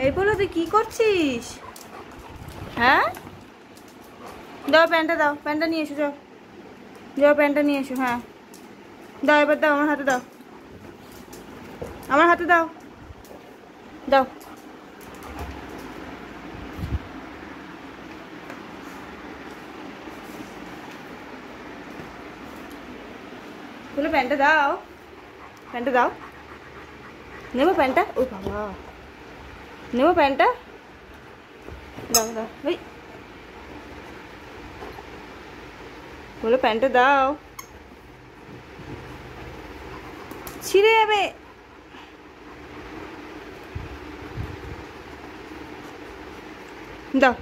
এই বলো তুই কি করছিস? হ্যাঁ দাও প্যান্টটা, দাও প্যান্টটা নিয়ে এসো, যাও যাও প্যান্টটা নিয়ে এসো। হ্যাঁ দাও, এবার দাও আমার হাতে, দাও আমার হাতে, দাও দাও। বলে প্যান্টটা দাও, প্যান্টটা দাও। নেবো প্যান্টটা? ও বাবা, নেবো প্যান্টটা, দাও দাও। ওই বলে প্যান্টটা দাও, ছিঁড়ে যাবে। দাও,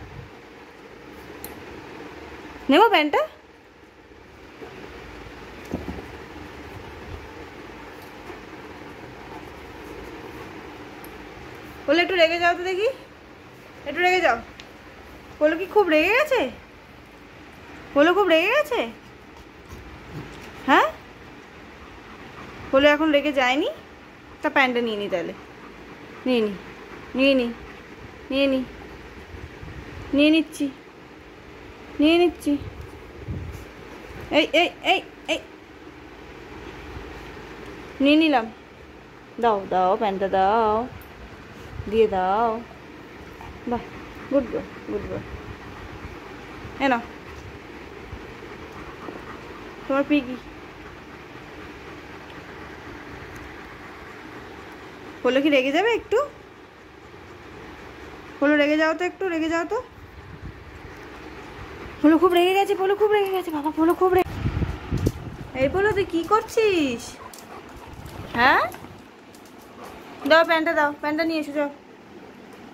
নেবো প্যান্টটা। বলে একটু রেগে যাও তো দেখি, একটু রেগে যাও। বলো কি খুব রেগে গেছে? বলো খুব রেগে গেছে? হ্যাঁ বলে এখন রেগে যায়নি, তা প্যান্টটা নিয়ে নি তাহলে, নিয়ে নি নিয়ে নি নিয়ে নি নিয়ে নিচ্ছি, নিয়ে নিচ্ছি। এই এই এই এই নিয়ে নিলাম, দাও দাও প্যান্টটা দাও, দিয়ে দাও। বাহ, গুড বয় গুড বয়। এ নাও তোমার পিগি। বলো কি রেগে যাবে একটু? বলো রেগে যাও তো, একটু রেগে যাও তো। বলো খুব রেগে গেছে, বলো খুব রেগে গেছে বাবা, বলো খুব রেগে। এই বলো তুই কি করছিস? হ্যাঁ দাও প্যান্টটা, দাও প্যান্টটা নিয়ে এসো, যাও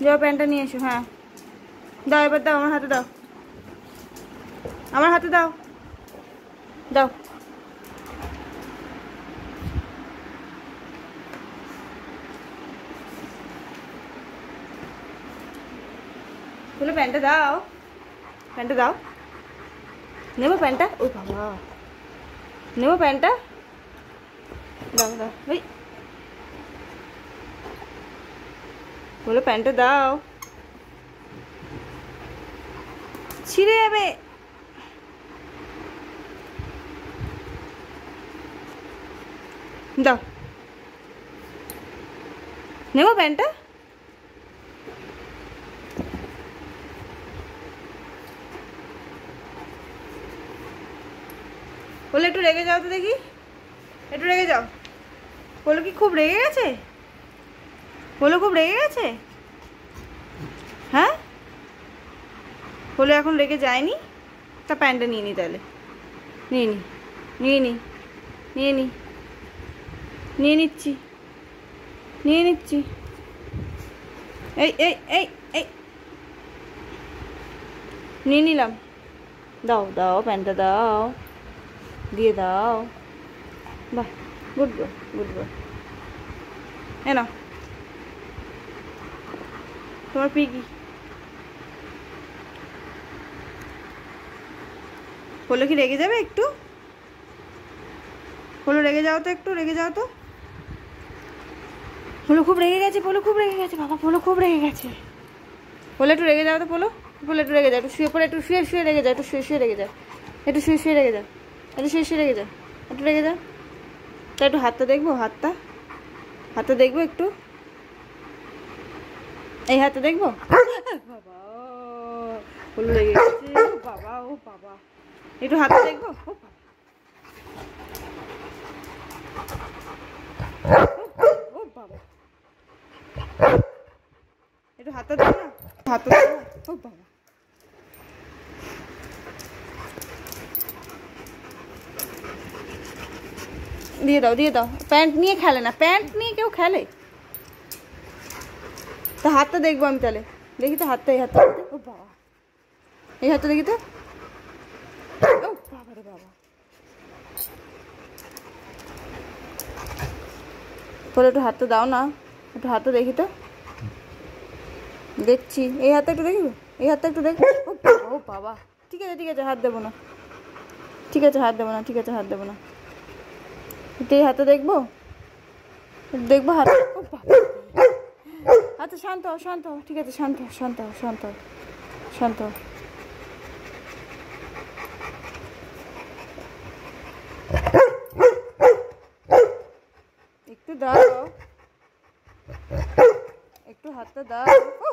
যাও প্যান্টটা নিয়ে এসো। হ্যাঁ দাও, এবার দাও আমার হাতে, দাও আমার হাতে, দাও দাও। বলে প্যান্টটা দাও, প্যান্টটা দাও। নেবো প্যান্টটা? ও বাবা, নেবো প্যান্টটা, দাও দাও। ওই বলে প্যান্টটা দাও, ছিঁড়ে যাবে। দাও, নেবো প্যান্টটা। বলে একটু রেগে যাও তো দেখি, একটু রেগে যাও। বলো কি খুব রেগে গেছে? বলো খুব রেগে গেছে? হ্যাঁ বলে এখন রেগে যায়নি, তা প্যান্টটা নিয়ে নি তাহলে, নিয়ে নি নিয়ে নি নিয়ে নি নিয়ে নিচ্ছি, নিয়ে নিচ্ছি। এই এই এই এই নিয়ে নিলাম, দাও দাও প্যান্টটা দাও, দিয়ে দাও। বাহ, গুড বয় গুড বয়। এ নাও তোমার পিগি। বলো কি রেগে যাবে একটু? বলো রেগে যাও তো, একটু রেগে যাও তো। বলো খুব রেগে গেছে, বলো খুব রেগে গেছে বাবা, বলো খুব রেগে গেছে। বলে একটু রেগে যাও তো, বলো বলে একটু রেগে যাও, একটু শুয়ে পড়ে, একটু শুয়ে শুয়ে রেগে যাও, একটু শুয়ে শুয়ে রেগে যাও, একটু শুয়ে শুয়ে রেগে যাও, একটু শুয়ে শুয়ে রেগে যাও, একটু রেগে যাও। তা একটু হাতটা দেখবো, হাতটা, হাতটা দেখবো একটু, এই হাতটা দেখবো। বাবা বলো রেগে গেছে, ও বাবা ও বাবা, একটু হাতটা দেখবো। ও বাবা, ও বাবা, একটু হাতটা দেবো না, হাতটা দেবো। ও বাবা, দিয়ে দাও দিয়ে দাও। প্যান্ট নিয়ে খেলে না, প্যান্ট নিয়ে কেউ খেলে? তো হাতটা দেখবো আমি তাহলে, দেখি তো হাতটা, এই হাতটা। ও বাবা, এই হাতটা দেখি তো। ও বাবা রে বাবা, বলে একটু হাতটা দাও না, একটু হাতটা দেখি তো। দেখছি, এই হাতটা একটু দেখবো, এই হাতটা একটু দেখবো। ও বাবা, ঠিক আছে ঠিক আছে, হাত দেবো না, ঠিক আছে হাত দেবো না, ঠিক আছে হাত দেবো না। এই হাতটা দেখবো, দেখবো হাত। ও বাবা, আচ্ছা শান্ত হও, শান্ত হও, ঠিক আছে, শান্ত হও, শান্ত হও, শান্ত হও, শান্ত হও। একটু দাও, একটু হাতটা দাও। ও